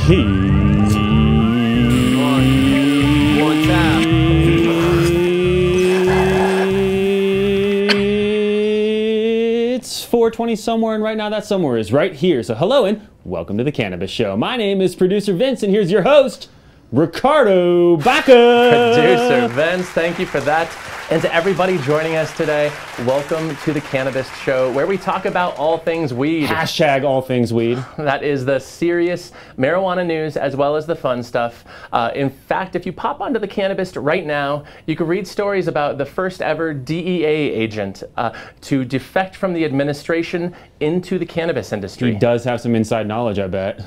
One time. It's 4:20 somewhere, and right now that somewhere is right here. So hello and welcome to the Cannabis Show. My name is Producer Vince, and here's your host, Ricardo Baca. Producer Vince, thank you for that. And to everybody joining us today, welcome to the Cannabist Show, where we talk about all things weed. Hashtag all things weed. That is the serious marijuana news as well as the fun stuff. In fact, if you pop onto the Cannabist right now, you can read stories about the first ever DEA agent to defect from the administration into the cannabis industry. He does have some inside knowledge, I bet.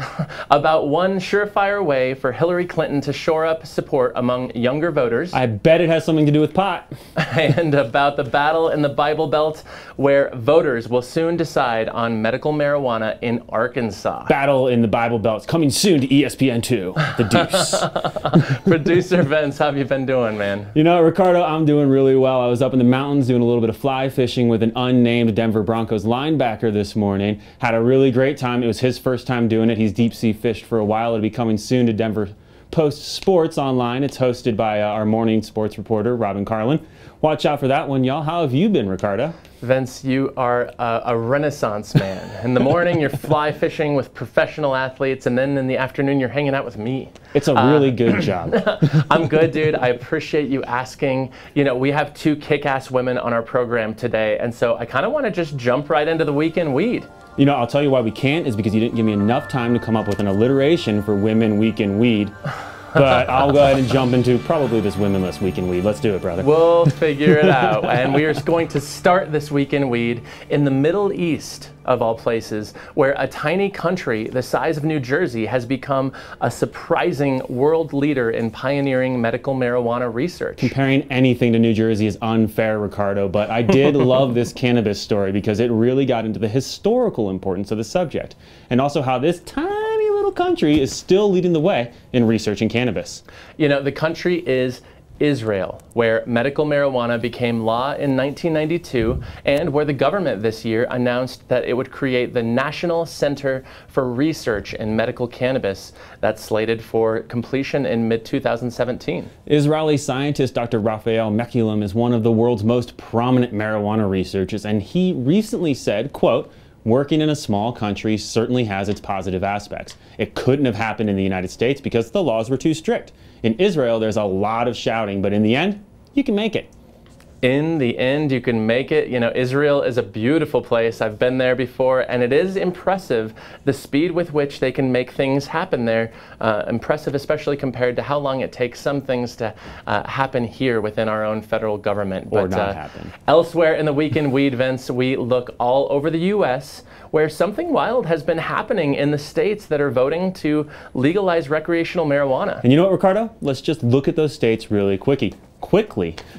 About one surefire way for Hillary Clinton to shore up support among younger voters. I bet it has something to do with pot. And about the battle in the Bible Belt, where voters will soon decide on medical marijuana in Arkansas. Battle in the Bible Belt coming soon to ESPN2. The Deuce. Producer Vince, how have you been doing, man? You know, Ricardo, I'm doing really well. I was up in the mountains doing a little bit of fly fishing with an unnamed Denver Broncos linebacker this morning. Had a really great time. It was his first time doing it. He's deep sea fished for a while. It'll be coming soon to Denver Post Sports online. It's hosted by our morning sports reporter, Robin Carlin. Watch out for that one, y'all. How have you been, Ricardo? Vince, you are a renaissance man. In the morning, you're fly fishing with professional athletes, and then in the afternoon, you're hanging out with me. It's a really good job. I'm good, dude. I appreciate you asking. You know, we have two kick-ass women on our program today, and so I kind of want to just jump right into the weekend weed. You know, I'll tell you why we can't is because you didn't give me enough time to come up with an alliteration for women weekend weed. But I'll go ahead and jump into probably this womenless weekend weed. Let's do it, brother. We'll figure it out. And we are going to start this weekend weed in the Middle East, of all places, where a tiny country the size of New Jersey has become a surprising world leader in pioneering medical marijuana research. Comparing anything to New Jersey is unfair, Ricardo, but I did love this cannabis story because it really got into the historical importance of the subject, and also how this tiny little country is still leading the way in researching cannabis. You know, the country is Israel, where medical marijuana became law in 1992 and where the government this year announced that it would create the National Center for Research in Medical Cannabis that's slated for completion in mid-2017. Israeli scientist Dr. Raphael Mechoulam is one of the world's most prominent marijuana researchers, and he recently said, quote, "Working in a small country certainly has its positive aspects. It couldn't have happened in the United States because the laws were too strict. In Israel, there's a lot of shouting, but in the end, you can make it." In the end, you can make it. You know, Israel is a beautiful place. I've been there before, and it is impressive the speed with which they can make things happen there. Impressive, especially compared to how long it takes some things to happen here within our own federal government. Or not happen. Elsewhere in the weekend weed events, we look all over the U.S., where something wild has been happening in the states that are voting to legalize recreational marijuana. And you know what, Ricardo? Let's just look at those states really quickly.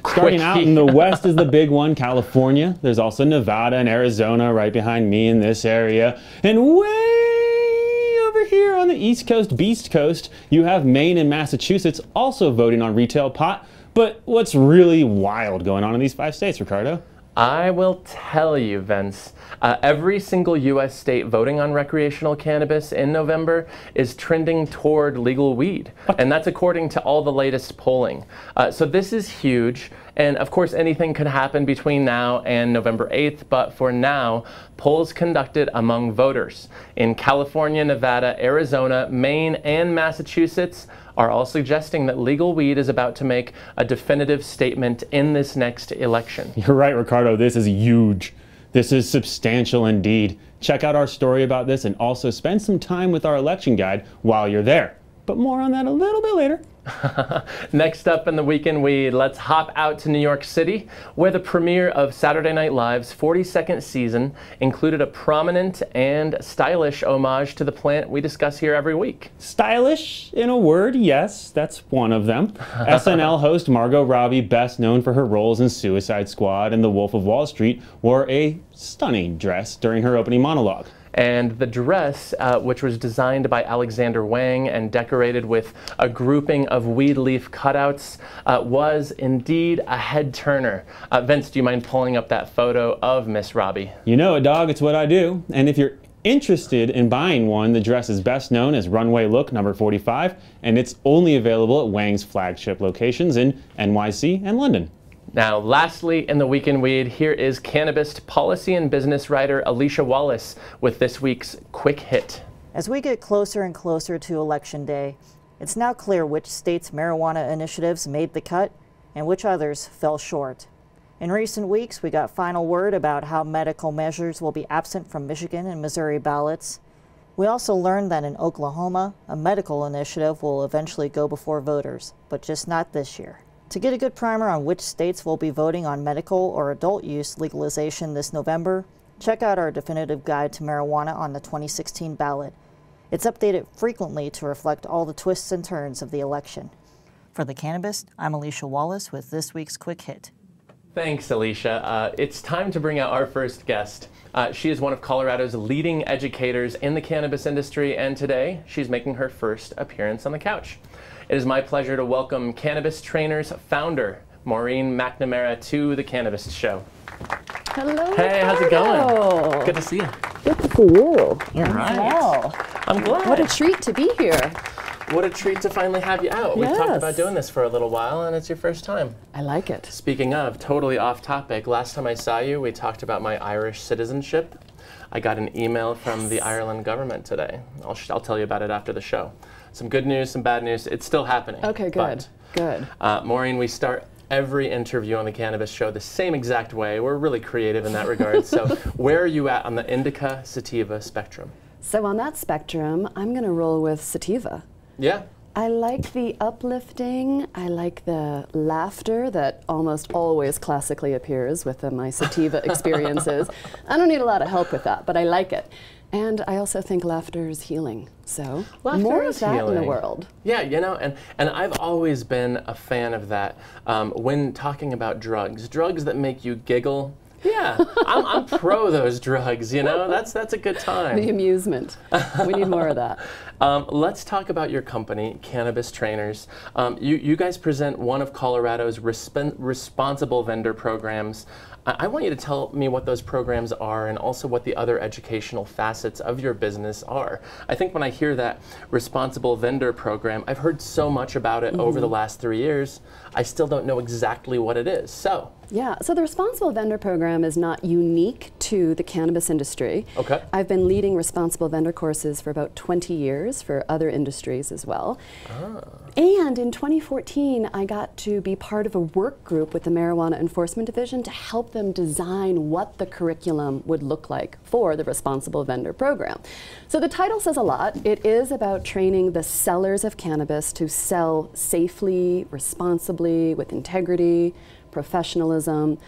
Starting out in the west is the big one, California. There's also Nevada and Arizona right behind me in this area. And way over here on the East Coast, Beast Coast, you have Maine and Massachusetts also voting on retail pot. But what's really wild going on in these 5 states, Ricardo? I will tell you, Vince, every single U.S. state voting on recreational cannabis in November is trending toward legal weed. And that's according to all the latest polling. So this is huge. And of course, anything could happen between now and November 8th. But for now, polls conducted among voters in California, Nevada, Arizona, Maine, and Massachusetts are all suggesting that legal weed is about to make a definitive statement in this next election. You're right, Ricardo. This is huge. This is substantial indeed. Check out our story about this and also spend some time with our election guide while you're there. But more on that a little bit later. Next up in the weekend weed, let's hop out to New York City, where the premiere of Saturday Night Live's 42nd season included a prominent and stylish homage to the plant we discuss here every week. Stylish, in a word, yes, that's one of them. SNL host Margot Robbie, best known for her roles in Suicide Squad and The Wolf of Wall Street, wore a stunning dress during her opening monologue. And the dress, which was designed by Alexander Wang and decorated with a grouping of weed leaf cutouts, was indeed a head-turner. Vince, do you mind pulling up that photo of Miss Robbie? You know it, dog. It's what I do. And if you're interested in buying one, the dress is best known as Runway Look number 45, and it's only available at Wang's flagship locations in NYC and London. Now, lastly, in the Week in Weed, here is Cannabist policy and business writer Alicia Wallace with this week's Quick Hit. As we get closer and closer to Election Day, it's now clear which states' marijuana initiatives made the cut and which others fell short. In recent weeks, we got final word about how medical measures will be absent from Michigan and Missouri ballots. We also learned that in Oklahoma, a medical initiative will eventually go before voters, but just not this year. To get a good primer on which states will be voting on medical or adult use legalization this November, check out our definitive guide to marijuana on the 2016 ballot. It's updated frequently to reflect all the twists and turns of the election. For The Cannabist, I'm Alicia Wallace with this week's Quick Hit. Thanks, Alicia. It's time to bring out our first guest. She is one of Colorado's leading educators in the cannabis industry, and today she's making her first appearance on the couch. It is my pleasure to welcome Cannabis Trainers founder, Maureen McNamara, to the Cannabist Show. Hello. Hey, how's it going? Good to see you. Good to see you. You're right. Well. I'm glad. What a treat to be here. What a treat to finally have you out. We've talked about doing this for a little while, and it's your first time. I like it. Speaking of, totally off topic, last time I saw you, we talked about my Irish citizenship. I got an email from the Ireland government today. I'll tell you about it after the show. Some good news, some bad news. It's still happening. Okay, good. Good. Maureen, we start every interview on the Cannabis Show the same exact way. We're really creative in that regard. So where are you at on the indica sativa spectrum? So on that spectrum, I'm going to roll with sativa. Yeah. I like the uplifting. I like the laughter that almost always classically appears with my sativa experiences. I don't need a lot of help with that, but I like it. And I also think laughter is healing. So more of that in the world. Yeah, you know, and I've always been a fan of that. When talking about drugs that make you giggle, yeah, I'm pro those drugs, you know, that's a good time. The amusement. We need more of that. Let's talk about your company, Cannabis Trainers. You guys present one of Colorado's responsible vendor programs. I want you to tell me what those programs are and also what the other educational facets of your business are. I think when I hear that responsible vendor program, I've heard so much about it over the last 3 years. I still don't know exactly what it is. So. Yeah, so the responsible vendor program is not unique to the cannabis industry. Okay. I've been leading responsible vendor courses for about 20 years for other industries as well. Ah. And in 2014, I got to be part of a work group with the Marijuana Enforcement Division to help them design what the curriculum would look like for the responsible vendor program. So the title says a lot. It is about training the sellers of cannabis to sell safely, responsibly, with integrity, professionalism,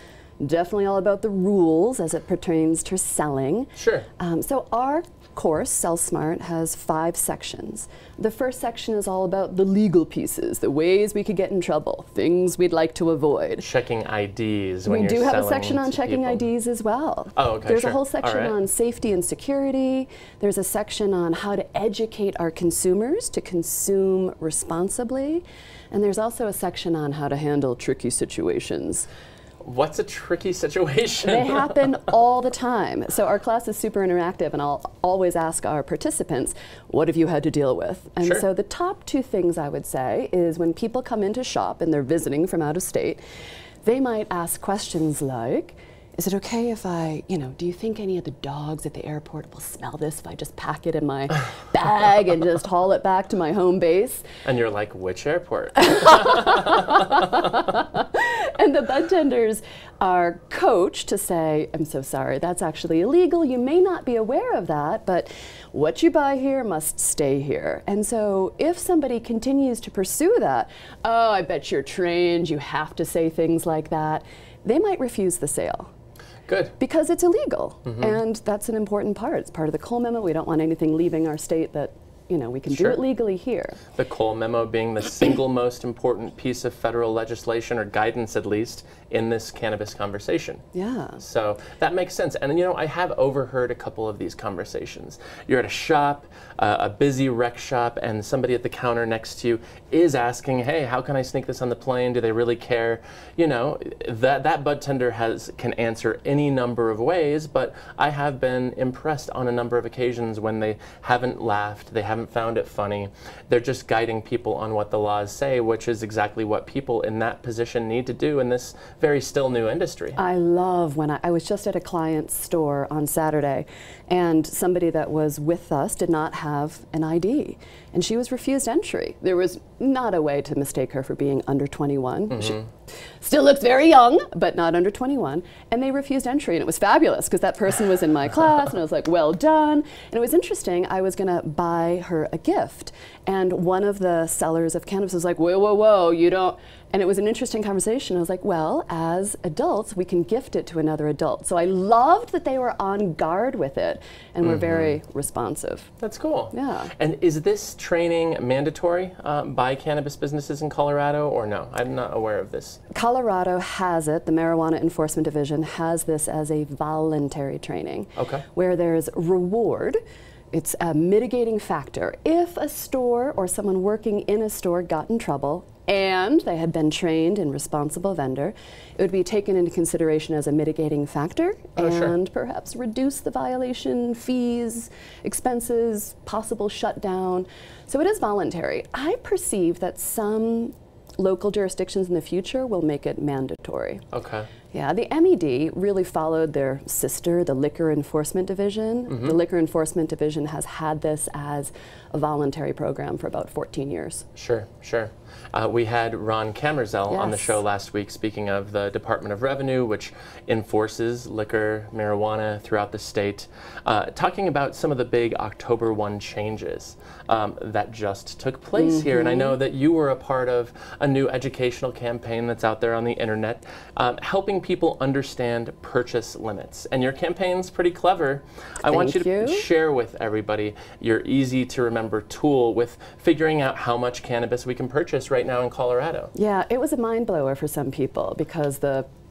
definitely all about the rules as it pertains to selling. Sure. So our course, Sell Smart, has 5 sections. The first section is all about the legal pieces, the ways we could get in trouble, things we'd like to avoid. Checking IDs when you're selling. We do have a section on checking IDs as well. Oh, okay, There's a whole section on safety and security. There's a section on how to educate our consumers to consume responsibly. And there's also a section on how to handle tricky situations. What's a tricky situation? They happen all the time. So our class is super interactive, and I'll always ask our participants, what have you had to deal with? And so the top 2 things I would say is when people come into shop and they're visiting from out of state, they might ask questions like, is it okay if I, do you think any of the dogs at the airport will smell this if I just pack it in my bag and just haul it back to my home base? And you're like, which airport? And the bud tenders are coached to say, I'm so sorry, that's actually illegal. You may not be aware of that, but what you buy here must stay here. And so if somebody continues to pursue that, oh, I bet you're trained, you have to say things like that, they might refuse the sale. Good. Because it's illegal, and that's an important part. It's part of the Cole Memo. We don't want anything leaving our state that you know, we can do it legally here. The Cole memo being the single most important piece of federal legislation, or guidance at least, in this cannabis conversation. Yeah. So that makes sense. And you know, I have overheard a couple of these conversations. You're at a shop, a busy rec shop, and somebody at the counter next to you is asking, hey, how can I sneak this on the plane? Do they really care? You know, that bud tender can answer any number of ways, but I have been impressed on a number of occasions when they haven't laughed, they haven't found it funny. They're just guiding people on what the laws say, which is exactly what people in that position need to do in this very still new industry. I love when I was just at a client's store on Saturday, and somebody that was with us did not have an ID, and she was refused entry. There was not a way to mistake her for being under 21. She still looks very young, but not under 21, and they refused entry, and it was fabulous because that person was in my class, and I was like, well done. And it was interesting. I was going to buy her a gift, and one of the sellers of cannabis was like, whoa, whoa, whoa, you don't. And it was an interesting conversation. I was like, well, as adults, we can gift it to another adult. So I loved that they were on guard with it and were very responsive. That's cool. Yeah. And is this training mandatory by cannabis businesses in Colorado, or no? I'm not aware of this. Colorado has it. The Marijuana Enforcement Division has this as a voluntary training. Okay. Where there's reward. It's a mitigating factor. If a store or someone working in a store got in trouble and they had been trained in responsible vendor, it would be taken into consideration as a mitigating factor and perhaps reduce the violation fees, expenses, possible shutdown. So it is voluntary. I perceive that some local jurisdictions in the future will make it mandatory. Okay. Yeah, the MED really followed their sister, the Liquor Enforcement Division. The Liquor Enforcement Division has had this as a voluntary program for about 14 years. Sure, sure. We had Ron Camerzell on the show last week, speaking of the Department of Revenue, which enforces liquor, marijuana throughout the state, talking about some of the big October 1 changes that just took place here. And I know that you were a part of a new educational campaign that's out there on the internet, helping people understand purchase limits. And your campaign's pretty clever. I want you to share with everybody your easy to remember tool with figuring out how much cannabis we can purchase right now in Colorado. Yeah, it was a mind blower for some people because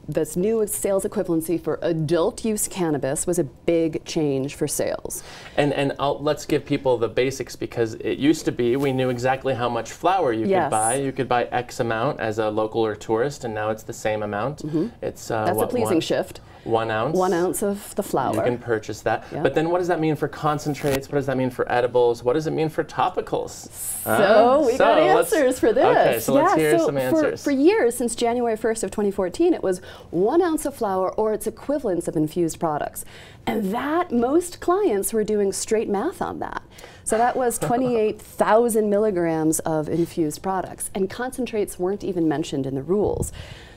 this new sales equivalency for adult use cannabis was a big change for sales. And let's give people the basics, because it used to be we knew exactly how much flour you could buy. You could buy X amount as a local or tourist, and now it's the same amount. It's that's a pleasing shift. 1 ounce. 1 ounce of the flour. You can purchase that. But then what does that mean for concentrates? What does that mean for edibles? What does it mean for topicals? So we got answers for this. Okay, so let's hear some answers. For years, since January 1st of 2014, it was 1 ounce of flour or its equivalents of infused products. And that, most clients were doing straight math on that. So that was 28,000 milligrams of infused products. And concentrates weren't even mentioned in the rules.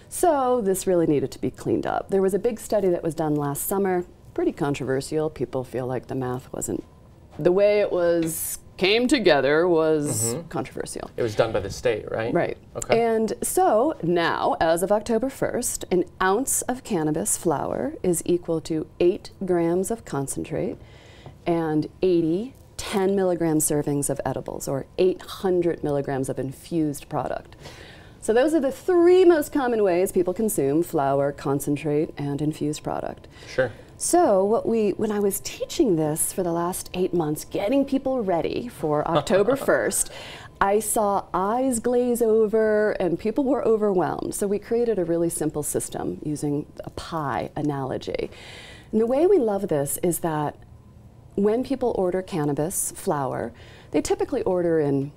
So this really needed to be cleaned up. There was a big study that was done last summer, pretty controversial. People feel like the math wasn't, the way it was came together was controversial. It was done by the state, right? Right. Okay. And so now, as of October 1st, an ounce of cannabis flower is equal to 8 grams of concentrate and 10 milligram servings of edibles, or 800 milligrams of infused product. So those are the 3 most common ways people consume flour, concentrate, and infused product. Sure. So when I was teaching this for the last 8 months, getting people ready for October 1st, I saw eyes glaze over and people were overwhelmed. So we created a really simple system using a pie analogy. And the way we love this is that when people order cannabis flower, they typically order in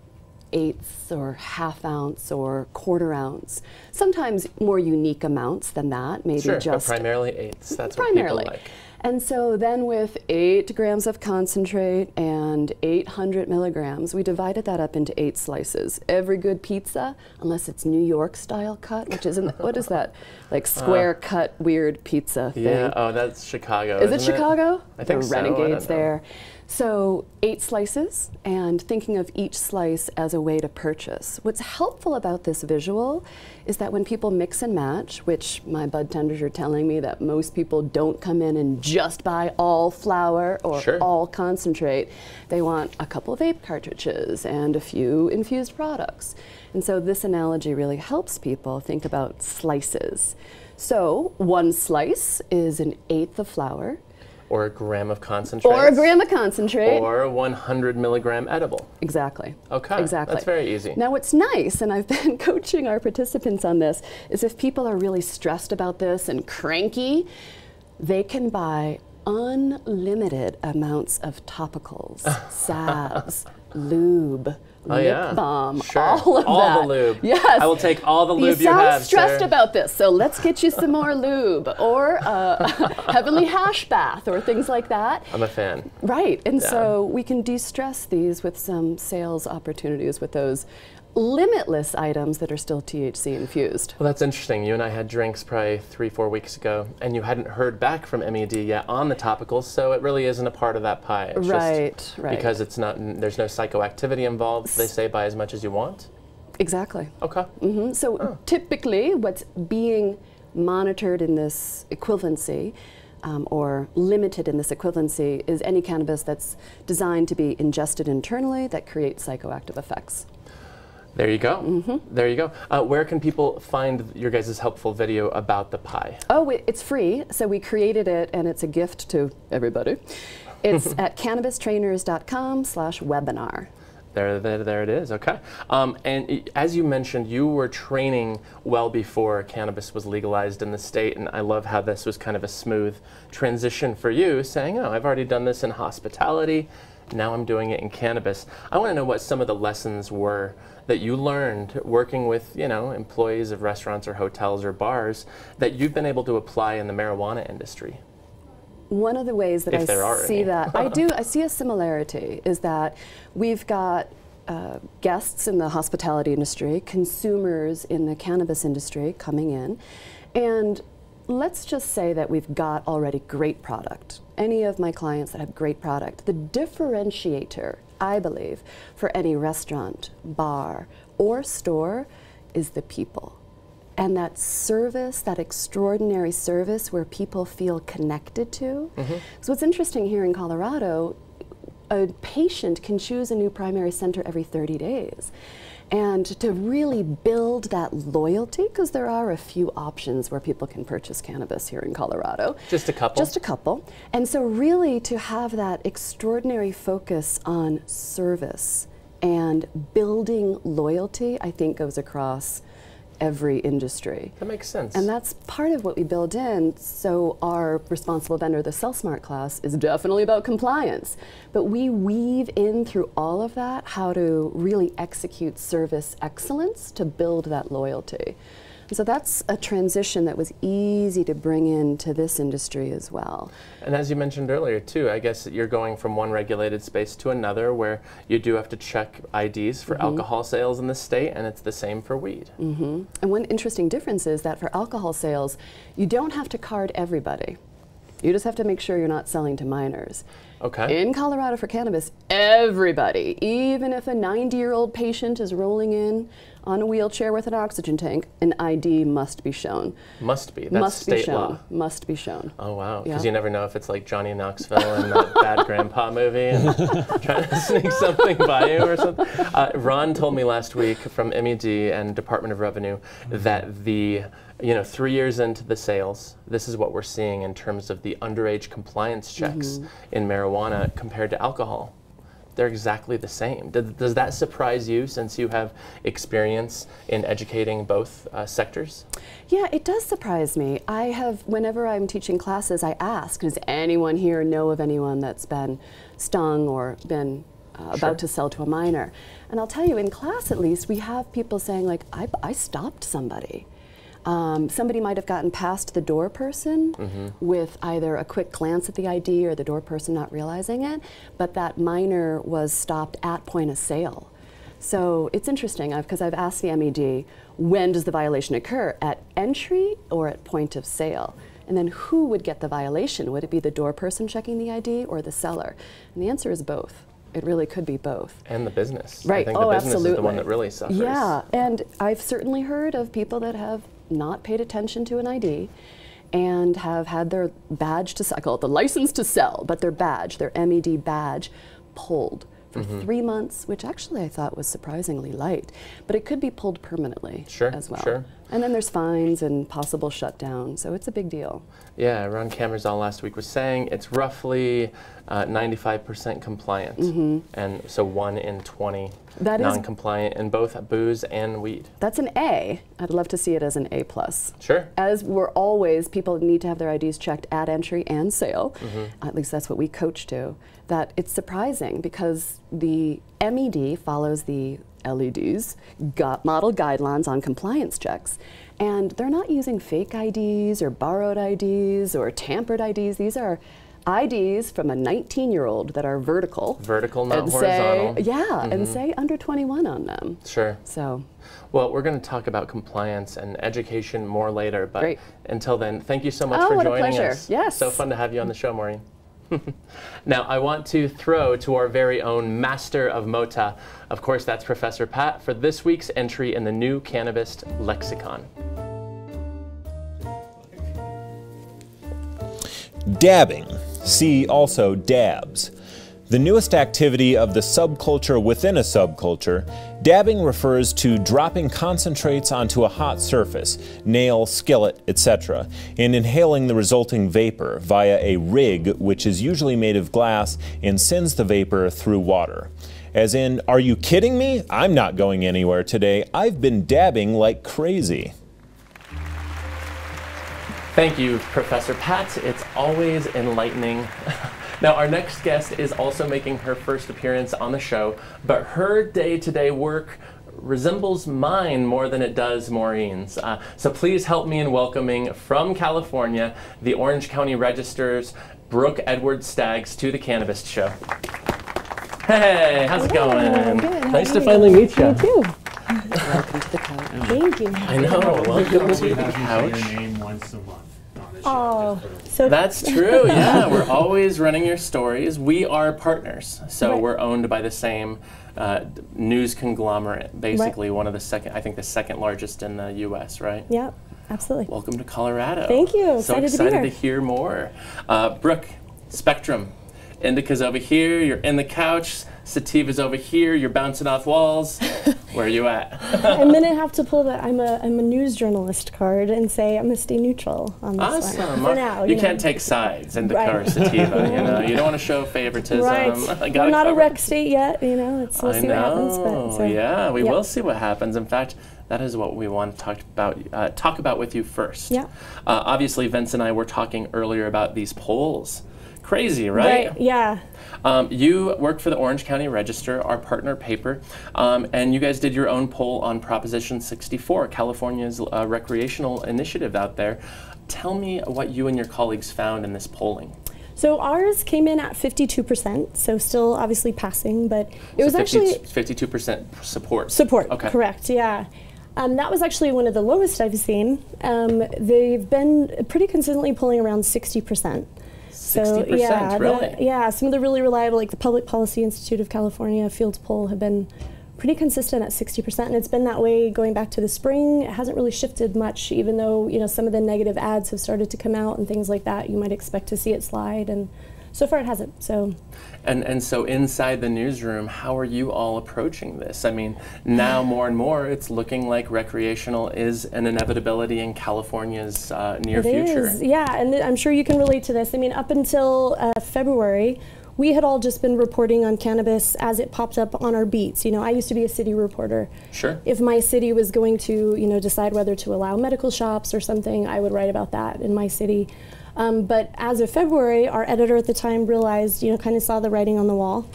1/8 or half ounce or 1/4 ounce. Sometimes more unique amounts than that, maybe just but primarily 1/8. That's what people like. And so then with 8 grams of concentrate and 800 milligrams, we divided that up into 8 slices. Every good pizza, unless it's New York style cut, which isn't, what is that? Like square cut weird pizza thing. Yeah, oh, that's Chicago. Is it Chicago? I think so. Renegades there. So 8 slices, and thinking of each slice as a way to purchase. What's helpful about this visual is that when people mix and match, which my bud tenders are telling me that most people don't come in and just buy all flower or all concentrate, they want a couple of vape cartridges and a few infused products. And so this analogy really helps people think about slices. So 1 slice is 1/8 of flower. Or a gram of concentrate. Or a gram of concentrate. Or a 100 milligram edible. Exactly. Okay. Exactly. That's very easy. Now what's nice, and I've been coaching our participants on this, is if people are really stressed about this and cranky, they can buy unlimited amounts of topicals, salves, lube, lip balm, all of that. All the lube. Yes. I will take all the lube you have, You sound stressed sir. about this, so let's get you some more lube, or heavenly hash bath, or things like that. I'm a fan. Right, and so we can de-stress these with some sales opportunities with those limitless items that are still THC infused. Well, that's interesting. You and I had drinks probably 3-4 weeks ago, and you hadn't heard back from MED yet on the topicals, so it really isn't a part of that pie. It's just because it's not, there's no psychoactivity involved. They say buy as much as you want. Exactly. Okay. So typically, what's being monitored in this equivalency, or limited in this equivalency, is any cannabis that's designed to be ingested internally that creates psychoactive effects. There you go. There you go. Where can people find your guys' helpful video about the pie? Oh, it's free. So we created it, and it's a gift to everybody. It's at cannabistrainers.com/webinar. There it is. Okay. And as you mentioned, you were training well before cannabis was legalized in the state, and I love how this was kind of a smooth transition for you, saying, "Oh, I've already done this in hospitality. Now I'm doing it in cannabis." I want to know what some of the lessons were that you learned working with, you know, employees of restaurants or hotels or bars that you've been able to apply in the marijuana industry. One of the ways that I see that, I see a similarity, is that we've got guests in the hospitality industry, consumers in the cannabis industry coming in, and let's just say that we've got already great product. Any of my clients that have great product, the differentiator, I believe, for any restaurant, bar, or store is the people. And that service, that extraordinary service where people feel connected to. So what's interesting here in Colorado, a patient can choose a new primary center every 30 days. And to really build that loyalty, because there are a few options where people can purchase cannabis here in Colorado. Just a couple? Just a couple. And so really to have that extraordinary focus on service and building loyalty, I think goes across every industry. That makes sense. And that's part of what we build in. So our responsible vendor, the Sell Smart class, is definitely about compliance. But we weave in through all of that how to really execute service excellence to build that loyalty. And so that's a transition that was easy to bring into this industry as well. And as you mentioned earlier too, I guess you're going from one regulated space to another where you do have to check IDs for alcohol sales in the state, and it's the same for weed. And one interesting difference is that for alcohol sales, you don't have to card everybody. You just have to make sure you're not selling to minors. Okay. In Colorado for cannabis, everybody, even if a 90-year-old patient is rolling in on a wheelchair with an oxygen tank, an ID must be shown. Must be. That's state law. Must be shown. Oh, wow. Because you never know if it's like Johnny Knoxville in that Bad Grandpa movie and trying to sneak something by you or something. Ron told me last week from MED and Department of Revenue that the 3 years into the sales, this is what we're seeing in terms of the underage compliance checks in marijuana compared to alcohol. They're exactly the same. Does that surprise you, since you have experience in educating both sectors? Yeah, it does surprise me. Whenever I'm teaching classes, I ask, does anyone here know of anyone that's been stung or been about to sell to a minor? And I'll tell you, in class at least, we have people saying, like, I stopped somebody. Somebody might have gotten past the door person with either a quick glance at the ID or the door person not realizing it, but that minor was stopped at point of sale. So it's interesting, because I've asked the MED, when does the violation occur, at entry or at point of sale? And then who would get the violation? Would it be the door person checking the ID or the seller? And the answer is both. It really could be both. And the business. Right. I think the business is the one that really suffers. Yeah, and I've certainly heard of people that have not paid attention to an ID and have had their badge I call it the license to sell, but their badge, their MED badge, pulled for 3 months, which actually I thought was surprisingly light. But it could be pulled permanently as well. Sure. And then there's fines and possible shutdown, so it's a big deal. Yeah, Ron Camerzal last week was saying it's roughly 95% compliant, and so 1 in 20 non-compliant in both booze and weed. That's an A. I'd love to see it as an A+. Sure. As we're always, people need to have their IDs checked at entry and sale. At least that's what we coach to. That it's surprising because the MED follows the LED's model guidelines on compliance checks. And they're not using fake IDs or borrowed IDs or tampered IDs. These are IDs from a 19-year-old that are vertical. Vertical, not horizontal. And say under 21 on them. Sure. So. Well, we're going to talk about compliance and education more later, but Great. Until then, thank you so much for what joining a pleasure. us. Yes. So fun to have you on the show, Maureen. Now, I want to throw to our very own master of Mota. Of course, that's Professor Pat for this week's entry in the new Cannabist lexicon. Dabbing. See also dabs. The newest activity of the subculture within a subculture, dabbing refers to dropping concentrates onto a hot surface, nail, skillet, etc., and inhaling the resulting vapor via a rig which is usually made of glass and sends the vapor through water. As in, are you kidding me? I'm not going anywhere today. I've been dabbing like crazy. Thank you, Professor Pat. It's always enlightening. Now, our next guest is also making her first appearance on the show, but her day-to-day work resembles mine more than it does Maureen's. So please help me in welcoming from California, the Orange County Register's Brooke Edwards Staggs to the Cannabist Show. Hey, how's it going? Good. Nice to finally meet you. You too. Welcome to the couch. Thank you. I know, welcome to the couch. Your name once a month. Oh, so That's true, yeah. We're always running your stories. We are partners, so Right. we're owned by the same news conglomerate, basically one of the I think the second largest in the U.S., right? yeah, absolutely. Welcome to Colorado. Thank you. So Excited to be excited here. to hear more. Brooke, Spectrum. Indica's over here, you're in the couch. Sativa's over here, you're bouncing off walls. Where are you at? I'm gonna have to pull the I'm a news journalist card and say I'm gonna stay neutral on this Awesome. one for now. You know. can't take sides, Indica or Right. Sativa. You know, you don't want to show favoritism. Right. I got We're not a covered. rec state yet. You know, we'll I see know. what happens. But, so, yeah, we yeah. will see what happens. In fact, that is what we want to talk about with you first. Yeah. Obviously, Vince and I were talking earlier about these polls. Crazy, right? Right. Yeah. You work for the Orange County Register, our partner paper, and you guys did your own poll on Proposition 64, California's recreational initiative out there. Tell me what you and your colleagues found in this polling. So ours came in at 52%, so still obviously passing, but it was 50, actually 52% support. Support, Okay. correct, yeah. That was actually one of the lowest I've seen. They've been pretty consistently pulling around 60%. 60%, yeah, really? some of the really reliable, like the Public Policy Institute of California Fields poll, have been pretty consistent at 60%, and it's been that way going back to the spring. It hasn't really shifted much, even though some of the negative ads have started to come out and things like that. You might expect to see it slide, and so far it hasn't. So. And so inside the newsroom, how are you all approaching this? I mean, now more and more, it's looking like recreational is an inevitability in California's near future. It is, yeah, and I'm sure you can relate to this. I mean, up until February, we had all just been reporting on cannabis as it popped up on our beats. I used to be a city reporter. Sure. If my city was going to, decide whether to allow medical shops or something, I would write about that in my city. But as of February, our editor at the time realized, kind of saw the writing on the wall.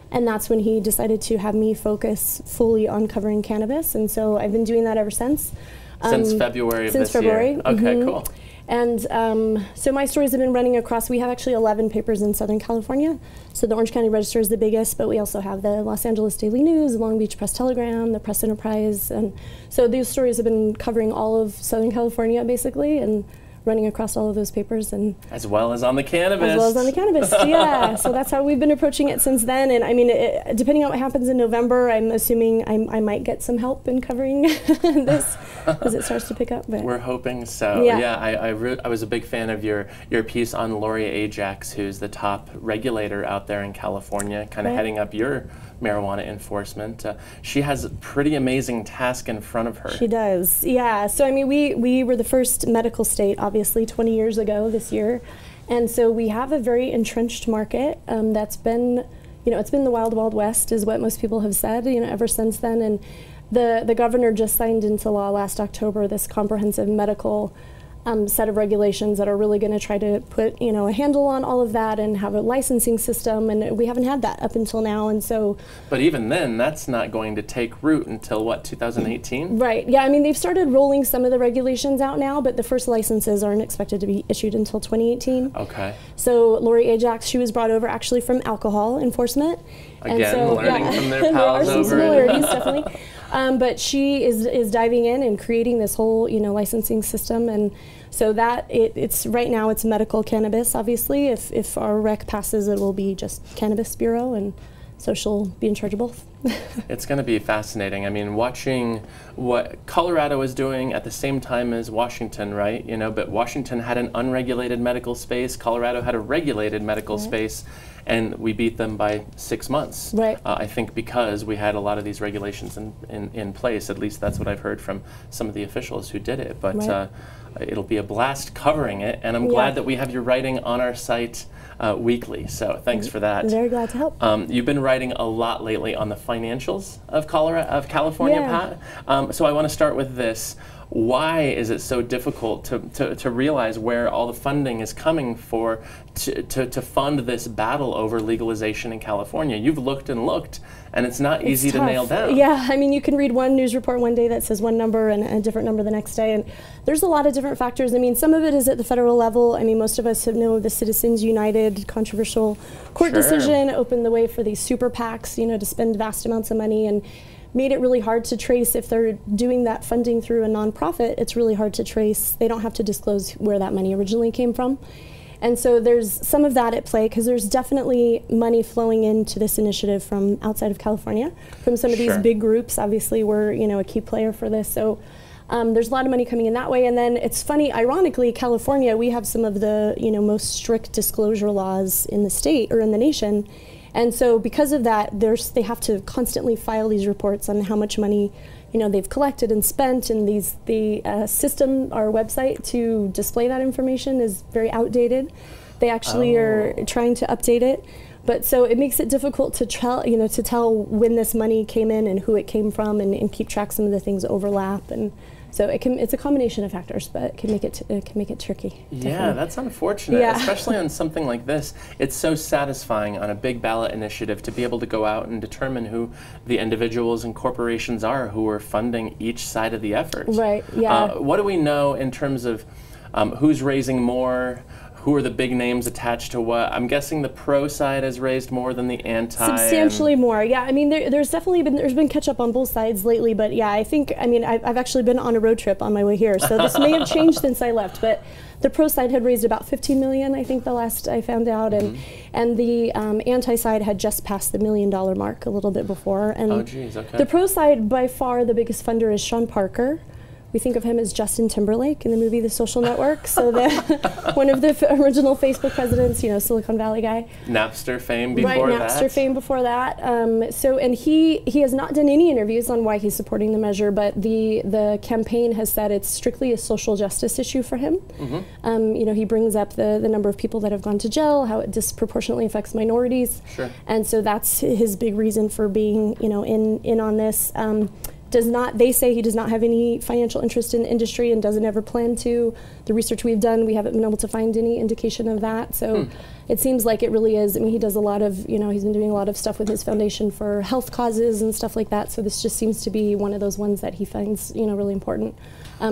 And that's when he decided to have me focus fully on covering cannabis. And so I've been doing that ever since. Since February of since this February. year. Okay, cool. And so my stories have been running across, we have actually 11 papers in Southern California. So the Orange County Register is the biggest, but we also have the Los Angeles Daily News, the Long Beach Press Telegram, the Press Enterprise. And so these stories have been covering all of Southern California, basically, and running across all of those papers, and as well as on the Cannabist. As well as on the Cannabist, yeah. So that's how we've been approaching it since then. And I mean, depending on what happens in November, I'm assuming I might get some help in covering this as it starts to pick up. But we're hoping so. Yeah, I was a big fan of your piece on Lori Ajax, who's the top regulator out there in California, kind of heading up your marijuana enforcement. She has a pretty amazing task in front of her. She does, yeah. So I mean, we were the first medical state, obviously, 20 years ago this year, and so we have a very entrenched market that's been, it's been the wild, wild west, is what most people have said, ever since then. And the governor just signed into law last October this comprehensive medical set of regulations that are really going to try to put a handle on all of that and have a licensing system, and we haven't had that up until now. And so, but even then, that's not going to take root until what, 2018? Right. Yeah. I mean, they've started rolling some of the regulations out now, but the first licenses aren't expected to be issued until 2018. Okay. So Lori Ajax, she was brought over actually from alcohol enforcement. Again, and so, learning from their pals there are some over. similarities, definitely. But she is diving in and creating this whole licensing system, and so that it's right now it's medical cannabis. Obviously, if our rec passes, it will be just Cannabis Bureau, and so she'll be in charge of both. It's going to be fascinating. I mean, watching what Colorado is doing at the same time as Washington, right? But Washington had an unregulated medical space. Colorado had a regulated medical space. And we beat them by 6 months. Right. I think because we had a lot of these regulations in place. At least that's what I've heard from some of the officials who did it. But it'll be a blast covering it. And I'm glad that we have your writing on our site weekly. So thanks for that. I'm very glad to help. You've been writing a lot lately on the financials of California, Pat. So I want to start with this. Why is it so difficult to realize where all the funding is coming to fund this battle over legalization in California? You've looked and looked, and it's not easy to nail down. Yeah, I mean, you can read one news report one day that says one number and a different number the next day, and there's a lot of different factors. I mean, some of it is at the federal level. I mean, most of us know the Citizens United controversial court decision opened the way for these super PACs, to spend vast amounts of money, and made it really hard to trace. If they're doing that funding through a nonprofit, it's really hard to trace. They don't have to disclose where that money originally came from. And so there's some of that at play, because there's definitely money flowing into this initiative from outside of California, from some of these big groups. Obviously, we're a key player for this. So there's a lot of money coming in that way. And then it's funny, ironically, California, we have some of the most strict disclosure laws in the state or in the nation. And so because of that, they have to constantly file these reports on how much money they've collected and spent, and the system, our website, to display that information is very outdated. They actually are trying to update it. But so it makes it difficult to tell when this money came in and who it came from, and keep track. Some of the things overlap, and so it's a combination of factors, but it can make it tricky. Yeah, definitely. That's unfortunate, especially on something like this. It's so satisfying on a big ballot initiative to be able to go out and determine who the individuals and corporations are who are funding each side of the effort. Right, yeah. What do we know in terms of who's raising more? Who are the big names attached to what? I'm guessing the pro side has raised more than the anti. Substantially more, yeah. I mean, there's been catch up on both sides lately, but yeah, I've actually been on a road trip on my way here, so this may have changed since I left, but the pro side had raised about 15 million, I think, the last I found out, and the anti side had just passed the $1 million mark a little bit before. And oh, geez, okay. The pro side, by far, the biggest funder is Sean Parker. We think of him as Justin Timberlake in the movie The Social Network. So one of the original Facebook presidents, Silicon Valley guy. Napster fame before that. Right, Napster fame before that. And he has not done any interviews on why he's supporting the measure, but the campaign has said it's strictly a social justice issue for him. He brings up the number of people that have gone to jail, how it disproportionately affects minorities. Sure. And so that's his big reason for being, in on this. They say he does not have any financial interest in the industry and doesn't ever plan to. The research we've done, we haven't been able to find any indication of that. So it seems like it really is. I mean, he does a lot of, he's been doing a lot of stuff with his foundation for health causes and stuff like that. So this just seems to be one of those ones that he finds, really important.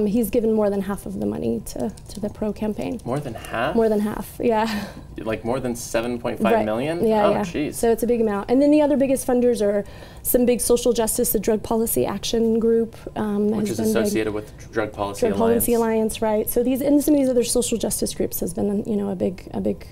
He's given more than half of the money to the pro campaign. More than half? More than half, yeah. Like more than 7.5 right. million? Yeah, oh, jeez. So it's a big amount. And then the other biggest funders are some big social justice, the Drug Policy Action Group. Which is associated with Drug Policy Alliance. Drug Policy Alliance, right. So these, and some of these other social justice groups has been, you know, a big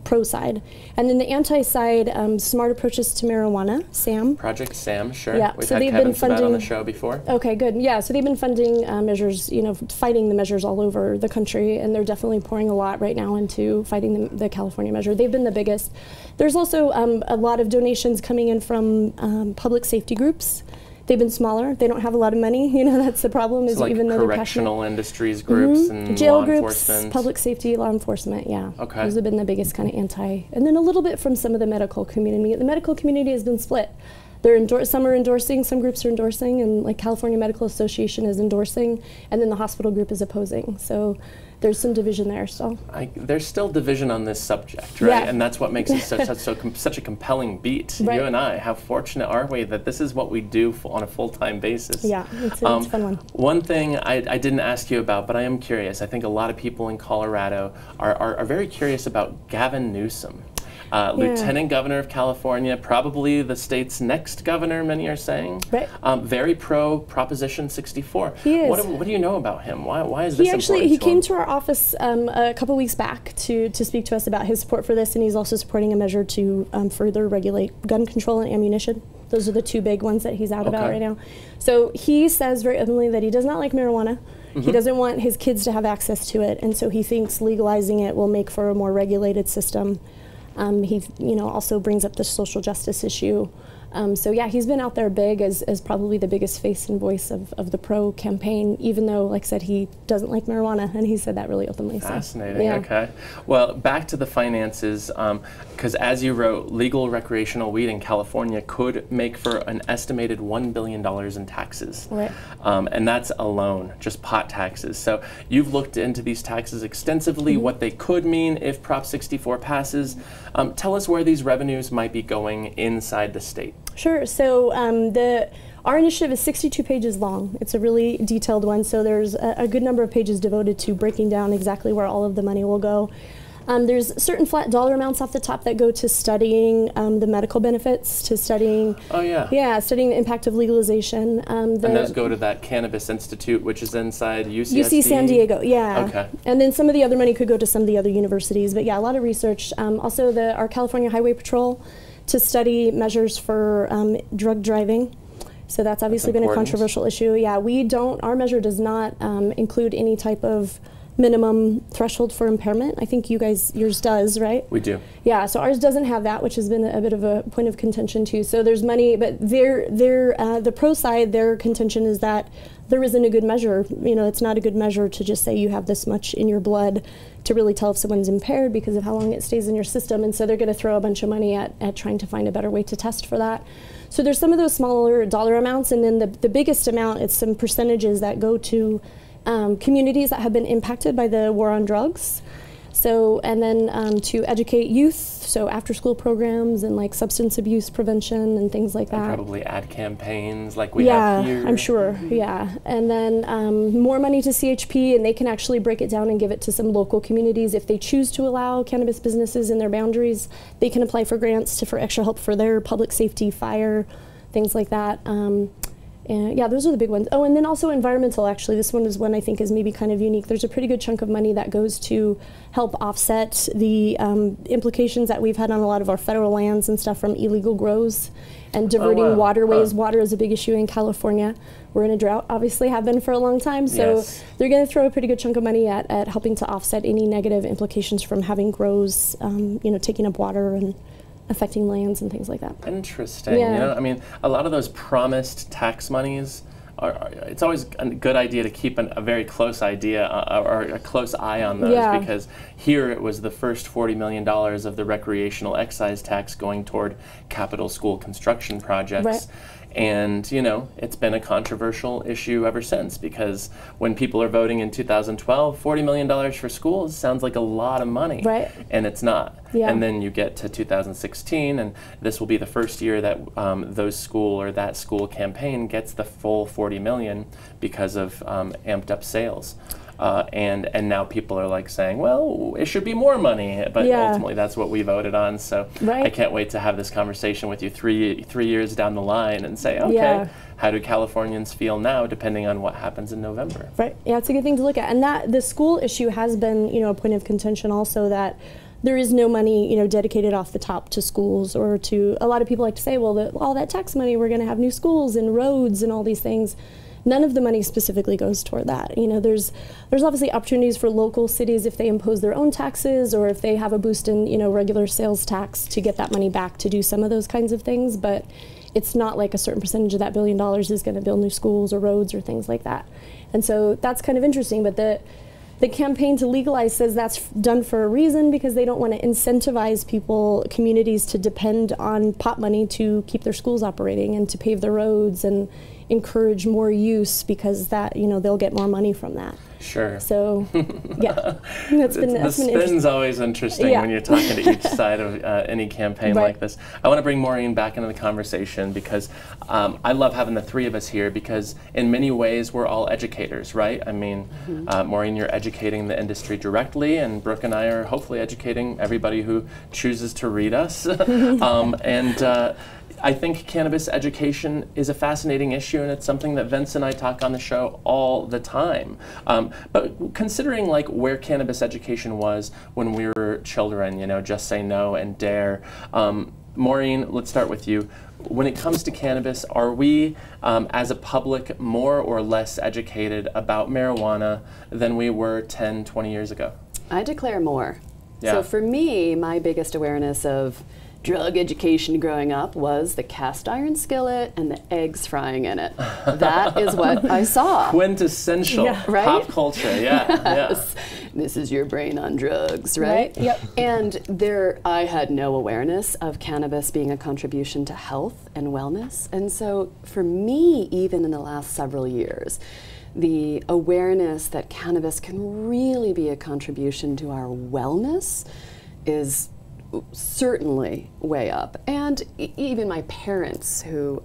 pro side. And then the anti side, Smart Approaches to Marijuana, SAM. Project SAM, sure. Yeah. We've so had they've Kevin been funding on the show before. Okay, good. Yeah, so they've been funding measures, you know, fighting the measures all over the country, and they're definitely pouring a lot right now into fighting the California measure. They've been the biggest. There's also a lot of donations coming in from public safety groups. They've been smaller. They don't have a lot of money. You know, that's the problem. Is so like even though they're correctional industries groups and jail law groups, enforcement. public safety, law enforcement. Yeah. Okay. Those have been the biggest kind of anti, and then a little bit from some of the medical community. The medical community has been split. Some are endorsing, some groups are endorsing, and like California Medical Association is endorsing, and then the hospital group is opposing. So there's some division there still. There's still division on this subject, right? Yeah. And that's what makes it such a compelling beat. Right. You and I, how fortunate are we that this is what we do on a full-time basis? Yeah, it's a fun one. One thing I didn't ask you about, but I am curious. I think a lot of people in Colorado are very curious about Gavin Newsom. Lieutenant Governor of California, probably the state's next governor, many are saying. Right. Very pro Proposition 64. He is. What do you know about him? Why is this important He to came him? to our office a couple weeks back to speak to us about his support for this, and he's also supporting a measure to further regulate gun control and ammunition. Those are the two big ones that he's out about right now. So he says very openly that he does not like marijuana. He doesn't want his kids to have access to it, and so he thinks legalizing it will make for a more regulated system. He, also brings up the social justice issue. So yeah, he's been out there big as probably the biggest face and voice of the pro campaign, even though, like I said, he doesn't like marijuana, and he said that really openly. Fascinating, so, yeah. Okay. Well, back to the finances, because as you wrote, legal recreational weed in California could make for an estimated $1 billion in taxes. Right. And that's alone, just pot taxes. So you've looked into these taxes extensively, what they could mean if Prop 64 passes. Tell us where these revenues might be going inside the state. Sure. So our initiative is 62 pages long. It's a really detailed one. So there's a good number of pages devoted to breaking down exactly where all of the money will go. There's certain flat dollar amounts off the top that go to studying the medical benefits, to studying. Oh yeah. Yeah, studying the impact of legalization. And those go to that Cannabis Institute, which is inside UCSD? UC San Diego, yeah. Okay. And then some of the other money could go to some of the other universities. But yeah, a lot of research. Also, our California Highway Patrol to study measures for drug driving. So that's obviously been a controversial issue. Yeah, our measure does not include any type of minimum threshold for impairment. I think yours does, right? We do. Yeah, so ours doesn't have that, which has been a bit of a point of contention too. So there's money, but the pro side, their contention is that there isn't a good measure. It's not a good measure to just say you have this much in your blood to really tell if someone's impaired because of how long it stays in your system. And so they're going to throw a bunch of money at trying to find a better way to test for that. So there's some of those smaller dollar amounts, and then the biggest amount is some percentages that go to communities that have been impacted by the war on drugs. So, and then to educate youth, so after school programs and like substance abuse prevention and things like that. And probably ad campaigns like we have here. Yeah, I'm sure, yeah. And then more money to CHP, and they can actually break it down and give it to some local communities. If they choose to allow cannabis businesses in their boundaries, they can apply for grants for extra help for their public safety, fire, things like that. And yeah, those are the big ones. Oh, and then also environmental, actually. This one is one I think is maybe kind of unique. There's a pretty good chunk of money that goes to help offset the implications that we've had on a lot of our federal lands and stuff from illegal grows and diverting waterways. Water is a big issue in California. We're in a drought, obviously, have been for a long time. So they're going to throw a pretty good chunk of money at helping to offset any negative implications from having grows, taking up water and affecting lands and things like that. Interesting. Yeah. A lot of those promised tax monies it's always a good idea to keep a very close idea or a close eye on those because here it was the first $40 million of the recreational excise tax going toward capital school construction projects. Right. And, you know, it's been a controversial issue ever since, because when people are voting in 2012, $40 million for schools sounds like a lot of money. Right. And it's not. Yeah. And then you get to 2016, and this will be the first year that that school campaign gets the full $40 million because of amped up sales. And now people are like saying, well, it should be more money, but ultimately that's what we voted on. So I can't wait to have this conversation with you three years down the line and say, okay, how do Californians feel now, depending on what happens in November? Right. Yeah, it's a good thing to look at. And that the school issue has been, you know, a point of contention also, that there is no money, you know, dedicated off the top to schools, or to, a lot of people like to say, well, all that tax money, we're going to have new schools and roads and all these things. None of the money specifically goes toward that. You know, there's obviously opportunities for local cities if they impose their own taxes, or if they have a boost in, you know, regular sales tax, to get that money back to do some of those kinds of things. But it's not like a certain percentage of that $1 billion is going to build new schools or roads or things like that. And so that's kind of interesting. But the campaign to legalize says that's done for a reason, because they don't want to incentivize communities to depend on pot money to keep their schools operating and to pave their roads and encourage more use, because that, you know, they'll get more money from that. Sure. So, yeah, that's been the spin's always interesting when you're talking to each side of any campaign like this. I want to bring Maureen back into the conversation, because I love having the three of us here, because in many ways we're all educators, right? I mean, Maureen, you're educating the industry directly, and Brooke and I are hopefully educating everybody who chooses to read us. I think cannabis education is a fascinating issue, and it's something that Vince and I talk on the show all the time. But considering like where cannabis education was when we were children, you know, Just Say No and Dare. Maureen, let's start with you. When it comes to cannabis, are we, as a public, more or less educated about marijuana than we were 10, 20 years ago? I declare more. Yeah. So for me, my biggest awareness of drug education growing up was the cast iron skillet and the eggs frying in it. That is what I saw. Quintessential pop culture, Yes. This is your brain on drugs, right? Yep. And I had no awareness of cannabis being a contribution to health and wellness. And so for me, even in the last several years, the awareness that cannabis can really be a contribution to our wellness is certainly way up. And even my parents, who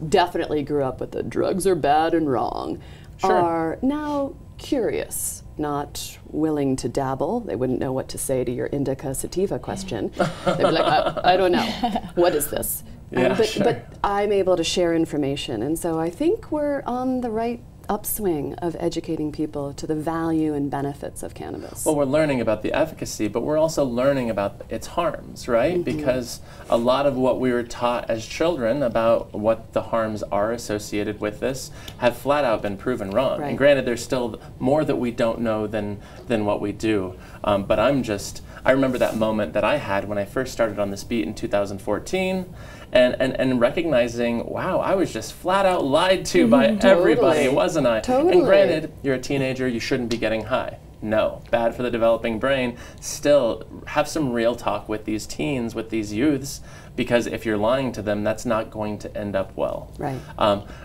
definitely grew up with the drugs are bad and wrong, are now curious, not willing to dabble. They wouldn't know what to say to your indica sativa question. They'd be like, I don't know. What is this? But I'm able to share information. And so I think we're on the right upswing of educating people to the value and benefits of cannabis. Well, we're learning about the efficacy, but we're also learning about its harms, right? Because a lot of what we were taught as children about what the harms are associated with this have flat out been proven wrong. And granted, there's still more that we don't know than what we do. But I remember that moment that I had when I first started on this beat in 2014. And recognizing, wow, I was just flat out lied to by everybody, wasn't I? And granted, you're a teenager, you shouldn't be getting high. No, bad for the developing brain. Still, have some real talk with these teens, with these youths, because if you're lying to them, that's not going to end up well. Right.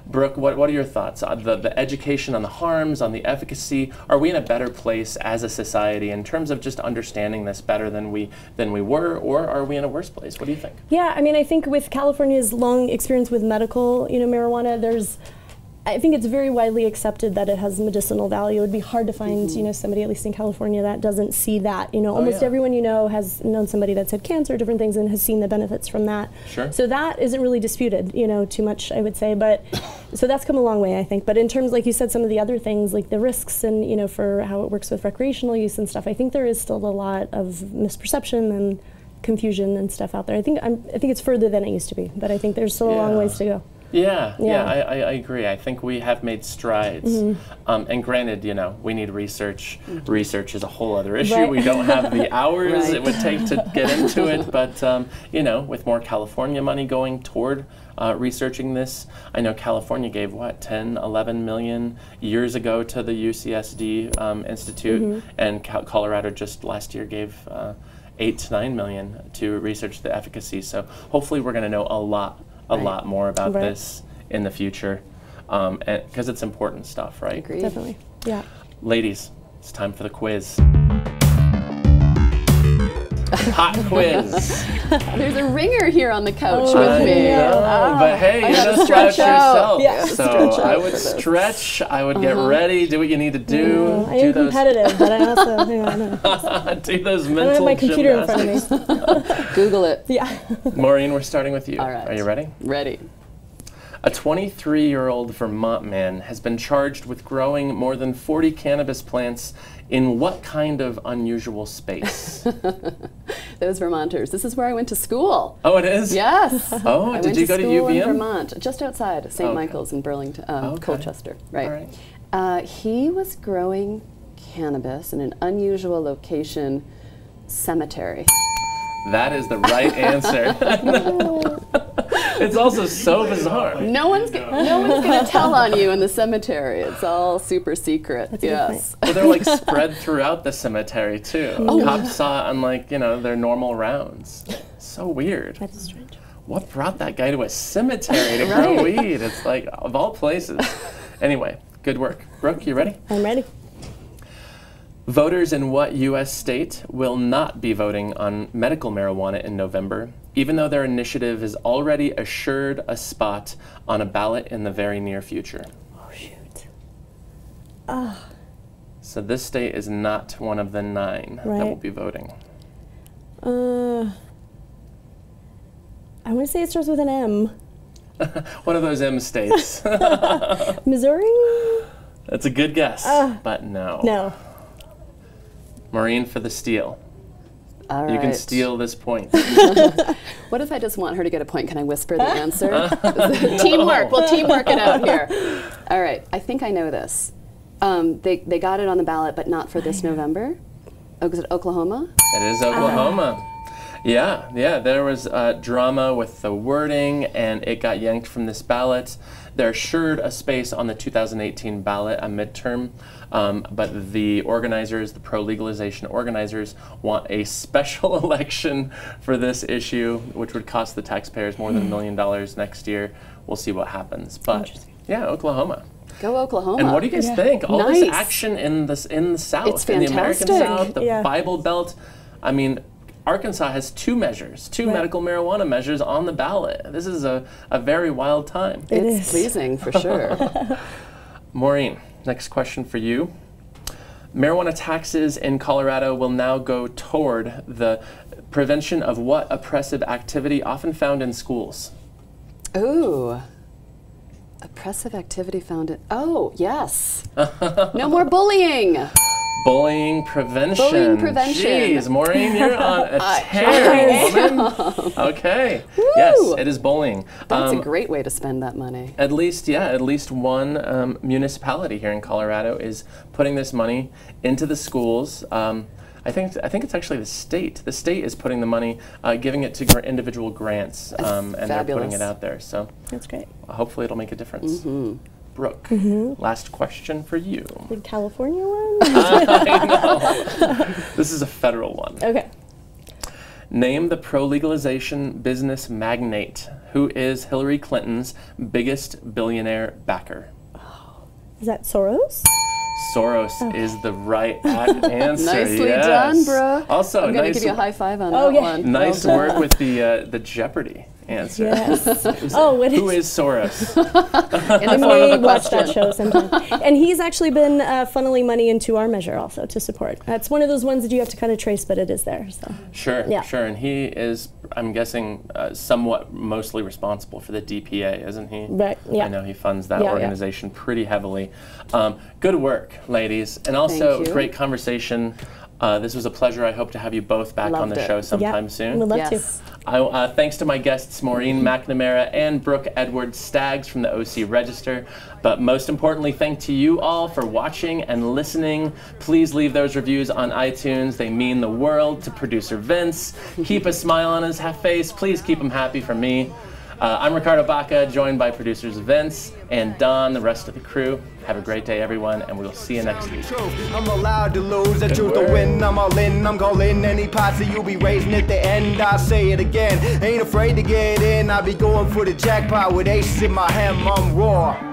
Brooke, what are your thoughts on the education on the harms, on the efficacy? Are we in a better place as a society in terms of just understanding this better than we were, or are we in a worse place? What do you think? Yeah, I mean, I think with California's long experience with medical, marijuana, I think it's very widely accepted that it has medicinal value. It would be hard to find, somebody, at least in California, that doesn't see that. Almost everyone has known somebody that's had cancer, different things, and has seen the benefits from that. Sure. So that isn't really disputed, too much, I would say. But so that's come a long way, I think. But in terms, like you said, some of the other things, like the risks and, for how it works with recreational use and stuff, I think there is still a lot of misperception and confusion and stuff out there. I think it's further than it used to be, but I think there's still a long ways to go. Yeah, I agree. I think we have made strides. And granted, we need research. Research is a whole other issue. Right. We don't have the hours it would take to get into it. But, with more California money going toward researching this, I know California gave, 10, 11 million years ago to the UCSD Institute, and Colorado just last year gave 8 to 9 million to research the efficacy. So hopefully we're going to know a lot a lot more about Right. this in the future, because it's important stuff, right? Agreed. Definitely. Yeah. Ladies, it's time for the quiz. Hot quiz. There's a ringer here on the couch Oh, with me. know, but hey, I you gotta know, stretch stretch out. yourself. Yeah, So stretch I out would for this. stretch, I would get ready, do what you need to do. I do am competitive, but I also, you know, I don't do those I mental don't have my computer in gymnastics. front of me. Google it. Yeah. Maureen, we're starting with you. All right. Are you ready? Ready. A 23-year-old Vermont man has been charged with growing more than 40 cannabis plants in what kind of unusual space? Those Vermonters. This is where I went to school. Oh, it is? Yes. Oh, I did went you go to school in UVM? Vermont, just outside St. Okay. Michael's in Burlington, Okay. Colchester. Right. All right. He was growing cannabis in an unusual location, cemetery. That is the right answer. It's also so bizarre. No one's gonna tell on you in the cemetery. It's all super secret. That's a good Yes. Well, they're like spread throughout the cemetery too. Oh. Cops saw it on like, you know, their normal rounds. So weird. That's strange. What brought that guy to a cemetery to grow Right. weed? It's like, of all places. Anyway, good work. Brooke, you ready? I'm ready. Voters in what U.S. state will not be voting on medical marijuana in November, even though their initiative is already assured a spot on a ballot in the very near future? Oh, shoot. So this state is not one of the 9 that will Right. be voting. I want to say it starts with an M. One of those M states. Missouri? That's a good guess, but no. No. Maureen for the steal. All You can right. steal this point. What if I just want her to get a point? Can I whisper the answer? Teamwork. We'll teamwork it out here. All right. I think I know this. They got it on the ballot, but not for this November. Oh, is it Oklahoma? It is Oklahoma. Yeah, there was drama with the wording, and it got yanked from this ballot. They're assured a space on the 2018 ballot, a midterm, but the organizers, the pro-legalization organizers, want a special election for this issue, which would cost the taxpayers more than $1 million next year. We'll see what happens. But yeah, Oklahoma. Go Oklahoma. And what do you guys think? All Nice. this action in the South, It's in the American fantastic. South, the Yeah. Bible Belt. I mean, Arkansas has 2 measures, 2 medical marijuana measures on the ballot. This is a very wild time. It It's is. pleasing for sure. Maureen, next question for you. Marijuana taxes in Colorado will now go toward the prevention of what oppressive activity often found in schools? Ooh. Oppressive activity found in. Oh, yes. No more bullying. Bullying prevention. Bullying prevention. Jeez, Maureen, you're on a I tear, woman. Okay. Yes, it is bullying. That's a great way to spend that money. At least one municipality here in Colorado is putting this money into the schools. I think it's actually the state. The state is putting the money, giving it to individual grants, and they're putting fabulous. it out there. So That's great. hopefully it'll make a difference. Brooke, last question for you. The California one? I know. This is a federal one. Okay. Name the pro-legalization business magnate who is Hillary Clinton's biggest billionaire backer. Is that Soros? Soros is the right answer. Nicely yes. done, Brooke. Also, I'm going to nice, give you a high five on Oh, that yeah. one. nice Well work done. with the Jeopardy answer. Yes. Oh, what Who is is Soros? In I the form of may a watch that question. show sometime. And he's actually been funneling money into our measure also to support. That's one of those ones that you have to kind of trace, but it is there. So Sure, Yeah. sure. And he is, I'm guessing, somewhat mostly responsible for the DPA, isn't he? Right, yeah. I know he funds that Yeah, yeah. organization pretty heavily. Good work, ladies. And also, Thank you. great conversation. This was a pleasure. I hope to have you both back on Loved the it. show sometime yeah, soon. we'd love Yes. Thanks to my guests, Maureen McNamara and Brooke Edwards Staggs from the OC Register. But most importantly, thank to you all for watching and listening. Please leave those reviews on iTunes. They mean the world to producer Vince. Keep a smile on his face. Please keep him happy for me. I'm Ricardo Baca, joined by producers Vince and Don, the rest of the crew. Have a great day, everyone, and we'll see you next week. I'm allowed to lose, I choose to win, I'm all in, I'm calling any posse you'll be raising at the end. I say it again, ain't afraid to get in, I be going for the jackpot with ace in my hand, I'm raw.